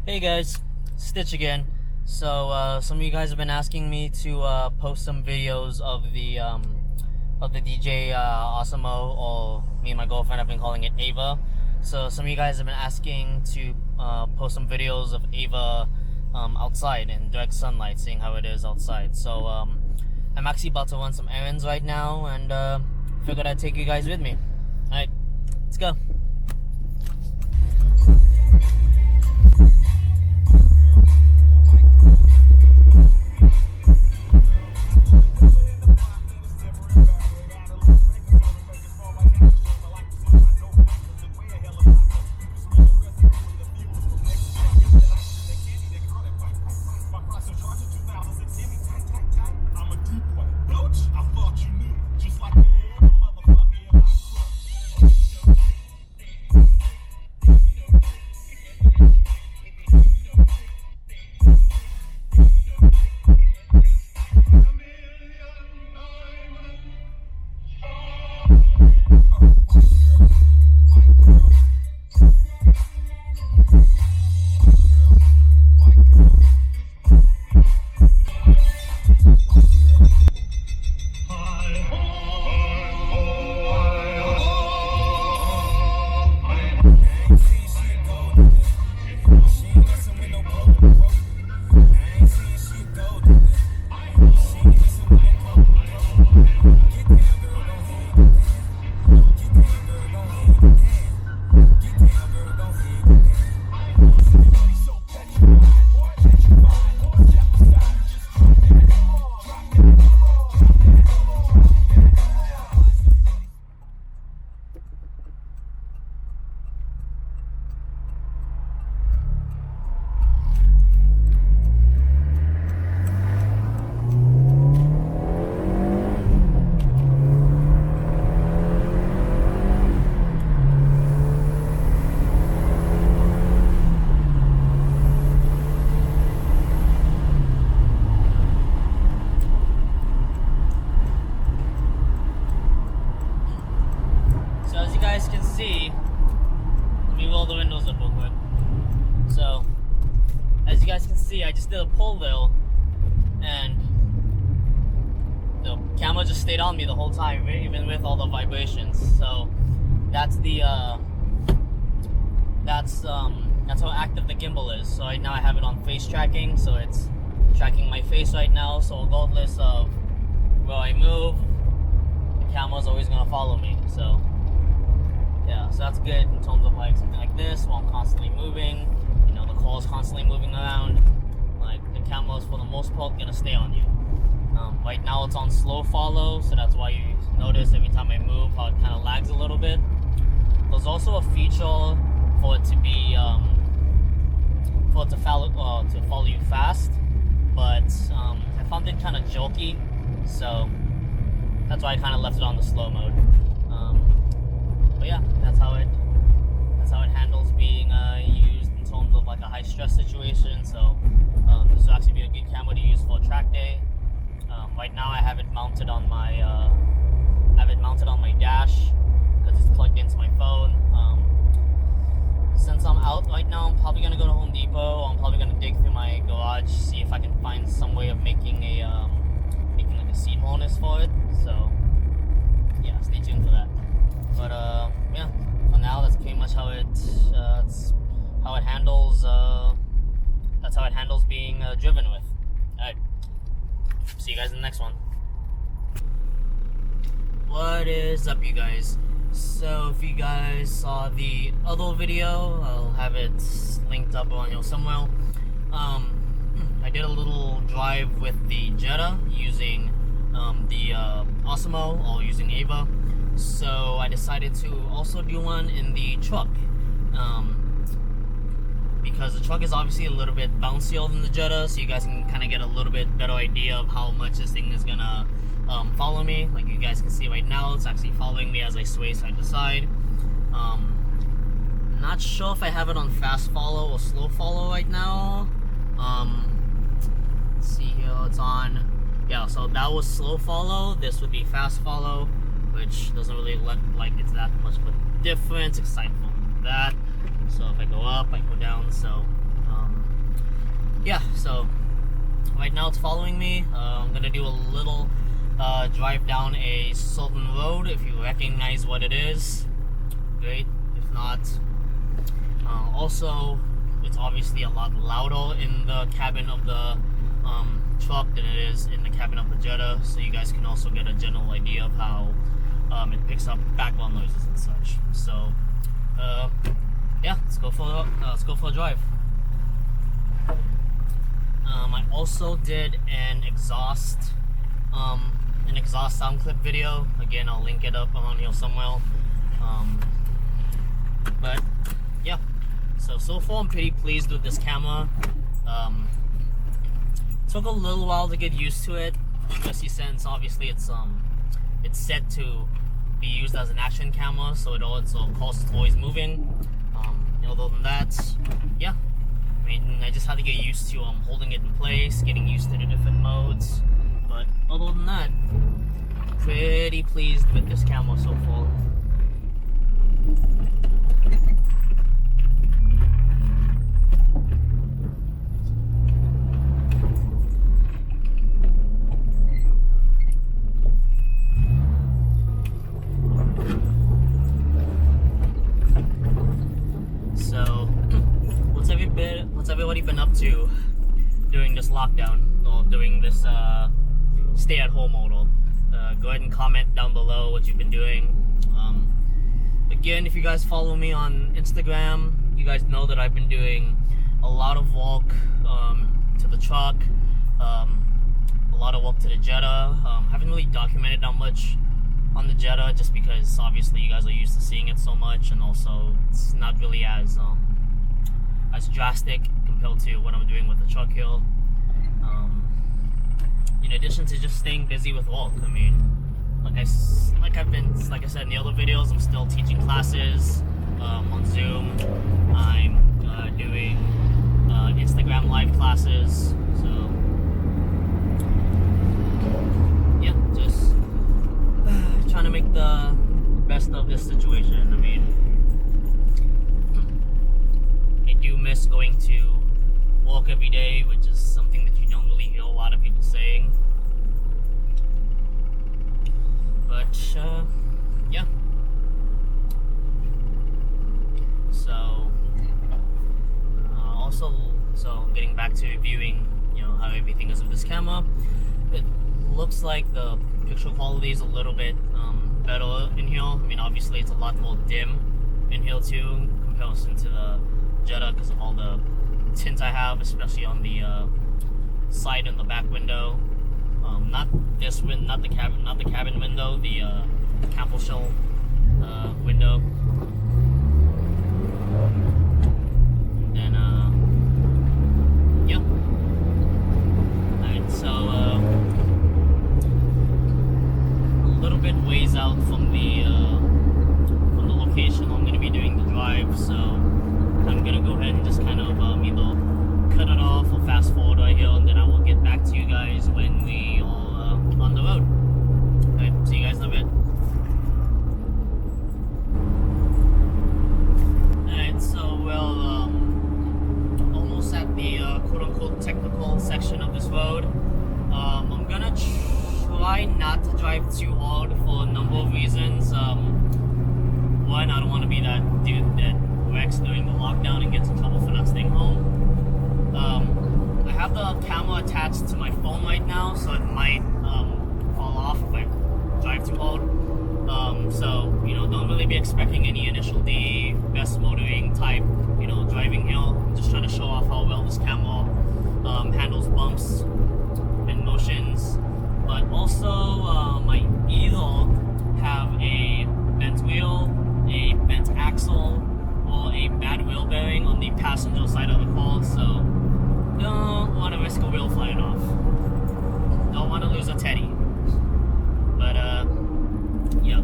Hey guys, Stitch again. So some of you guys have been asking me to post some videos of the DJI Osmo, or me and my girlfriend have been calling it Ava. So some of you guys have been asking to post some videos of Ava outside in direct sunlight, seeing how it is outside. So I'm actually about to run some errands right now, and figured I'd take you guys with me. All right, let's go. So as you guys can see, let me roll the windows up real quick. So, as you guys can see, I just did a pull wheel, and the camera just stayed on me the whole time, even with all the vibrations. So that's that's how active the gimbal is. So right now I have it on face tracking, so it's tracking my face right now. So regardless of where I move, the camera's always gonna follow me. So yeah, so that's good in terms of like something like this, while I'm constantly moving, you know, the car's constantly moving around, like the camera's for the most part gonna stay on you. Right now it's on slow follow, so that's why you notice every time I move how it kind of lags a little bit. There's also a feature for it to be, to follow you fast, but I found it kind of jokey, so that's why I kind of left it on the slow mode. But yeah, that's how it handles being used in terms of like a high stress situation. So this will actually be a good camera to use for a track day. Right now I have it mounted on my dash because it's plugged into my phone. Since I'm out right now, I'm probably gonna go to Home Depot, or I'm probably gonna dig through my garage, see if I can find some way of making like a seat harness for it. So yeah, stay tuned for that. But yeah, for now that's pretty much how it handles. That's how it handles being driven with. All right, see you guys in the next one. What is up, you guys? So if you guys saw the other video, I'll have it linked up on here somewhere. I did a little drive with the Jetta using the Osmo, or using Ava. So I decided to also do one in the truck, because the truck is obviously a little bit bouncier than the Jetta, so you guys can kind of get a little bit better idea of how much this thing is gonna follow me. Like you guys can see right now, it's actually following me as I sway side to side. Not sure if I have it on fast follow or slow follow right now. Let's see here, it's on, yeah, so that was slow follow, this would be fast follow, which doesn't really look like it's that much of a difference, aside from that. So if I go up, I go down, so yeah, so right now it's following me. I'm gonna do a little drive down a certain road. If you recognize what it is, great. If not, also it's obviously a lot louder in the cabin of the truck than it is in the cabin of the Jetta, so you guys can also get a general idea of how it picks up background noises and such. So yeah, let's go for a drive. I also did an exhaust sound clip video. Again, I'll link it up around here somewhere. But yeah, so far I'm pretty pleased with this camera. Took a little while to get used to it, especially since obviously it's set to be used as an action camera, so it's always moving. Other than that, yeah, I mean, I just had to get used to holding it in place, getting used to the different modes. But other than that, pretty pleased with this camera so far. So, what's everybody been up to during this lockdown, or during this stay-at-home order? Go ahead and comment down below what you've been doing. Again, if you guys follow me on Instagram, you guys know that I've been doing a lot of walk to the truck, a lot of walk to the Jetta. Haven't really documented that much on the Jetta, just because obviously you guys are used to seeing it so much, and also it's not really as drastic compared to what I'm doing with the truck here. In addition to just staying busy with work, I mean, like I said in the other videos, I'm still teaching classes on Zoom. I'm doing Instagram live classes, so yeah, just trying to make the best of this situation. I mean, I do miss going to work every day, which is something that you don't really hear a lot of people saying. But yeah. So so getting back to reviewing, how everything is with this camera. It looks like the picture quality is a little bit better in here. I mean, obviously it's a lot more dim in here too, in comparison to the Jetta, because of all the tint I have, especially on the side and the back window. Not the cabin window, the camper shell window. And then yeah. Alright, so a little bit ways out from the location I'm gonna be doing the drive, so I'm gonna go ahead and just kind of either cut it off or fast forward right here, and then I will get back to you guys when we are on the road. Alright, see you guys in a bit. Alright, so we're almost at the quote-unquote technical section of this road. I'm gonna try not to drive too hard for a number of reasons. One, I don't want to be that dude that wrecks during the lockdown and gets in trouble for not staying home. I have the camera attached to my phone right now, so it might fall off if I drive too hard. So, don't really be expecting any initial D, best motoring type, driving here. I'm just trying to show off how well this camera handles bumps and motions. But also, I either have a bent wheel, a bent axle, or a bad wheel bearing on the passenger side of the car, so don't want to risk a wheel flying off. Don't want to lose a teddy. But yeah.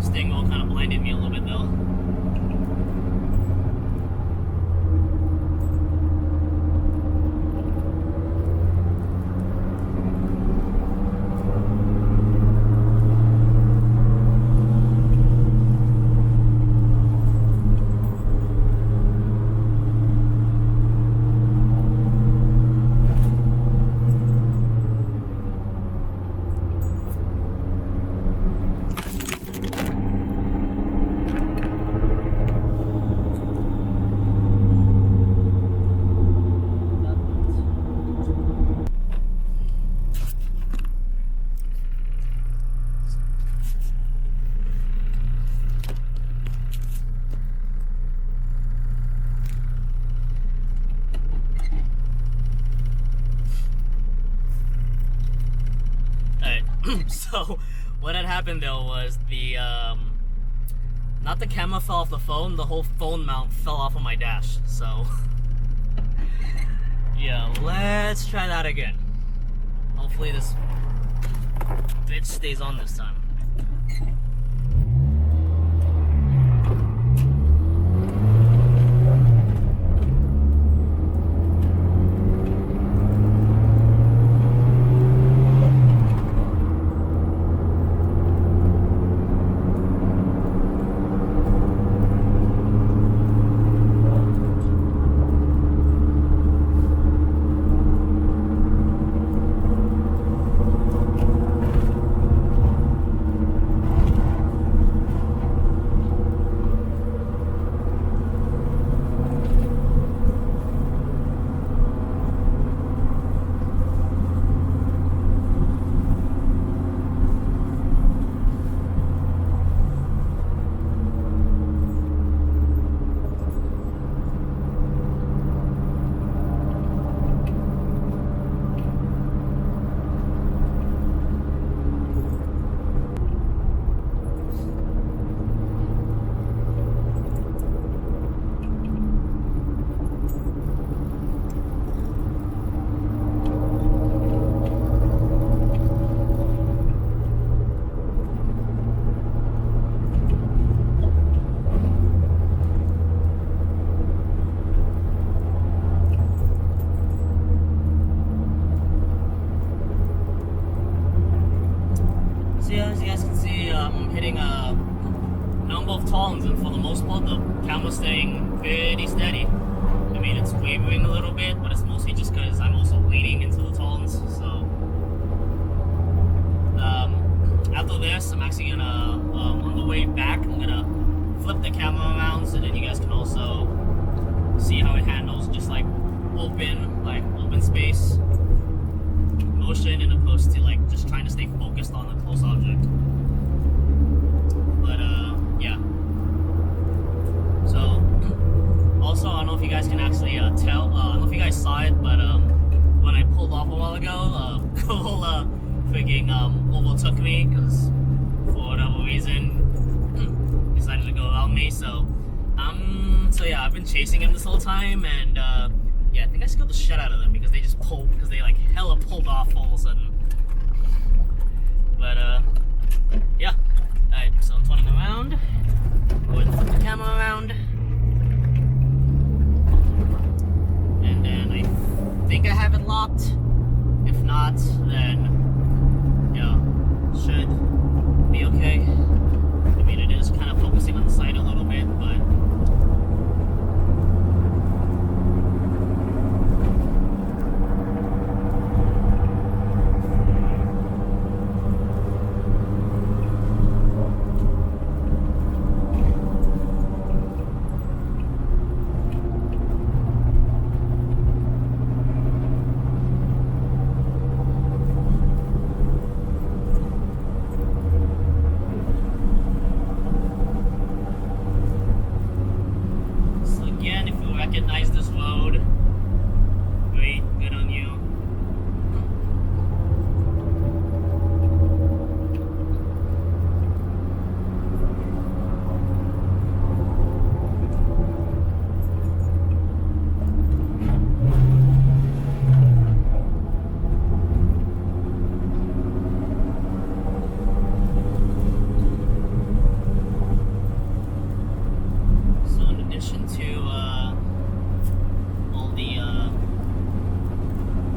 Steering wheel kind of blinded me a little bit though. So what had happened though was the not the camera fell off the phone, the whole phone mount fell off of my dash. So yeah, let's try that again. Hopefully this bitch stays on this time. As you guys can see, I'm hitting a number of tons, and for the most part, the camera's staying pretty steady. I mean, it's wavering a little bit, but it's mostly just because I'm also wading into the tons. So, after this, I'm actually gonna, on the way back, I'm gonna flip the camera around so that you guys can also see how it handles just like open space motion, in opposed to like just trying to stay focused on a close object. But yeah. So also, I don't know if you guys can actually tell. I don't know if you guys saw it, but when I pulled off a while ago, Corolla freaking overtook me because for whatever reason decided to go around me. So yeah, I've been chasing him this whole time, and yeah, I think I scared the shit out of them because they like hella pulled off all of a sudden. But yeah. Alright, so I'm turning around. Go ahead and flip the camera around. And then I think I have it locked. If not, then yeah, should be okay. I mean, it is kind of focusing on the side a little bit, but recognize this road. Great, good on you. So in addition to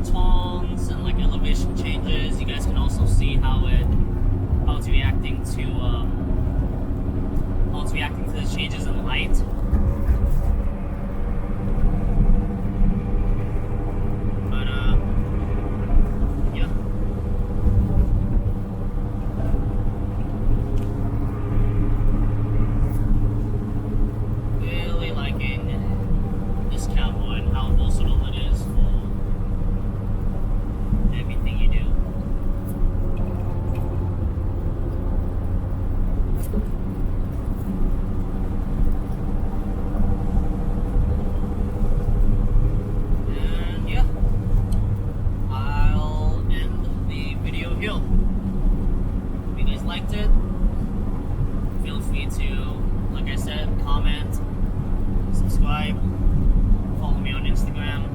tones and like elevation changes, you guys can also see how it's reacting to the changes in light. But yeah. Really liking this camera and how versatile it is for everything you do. And yeah, I'll end the video here. it, comment, subscribe, follow me on Instagram.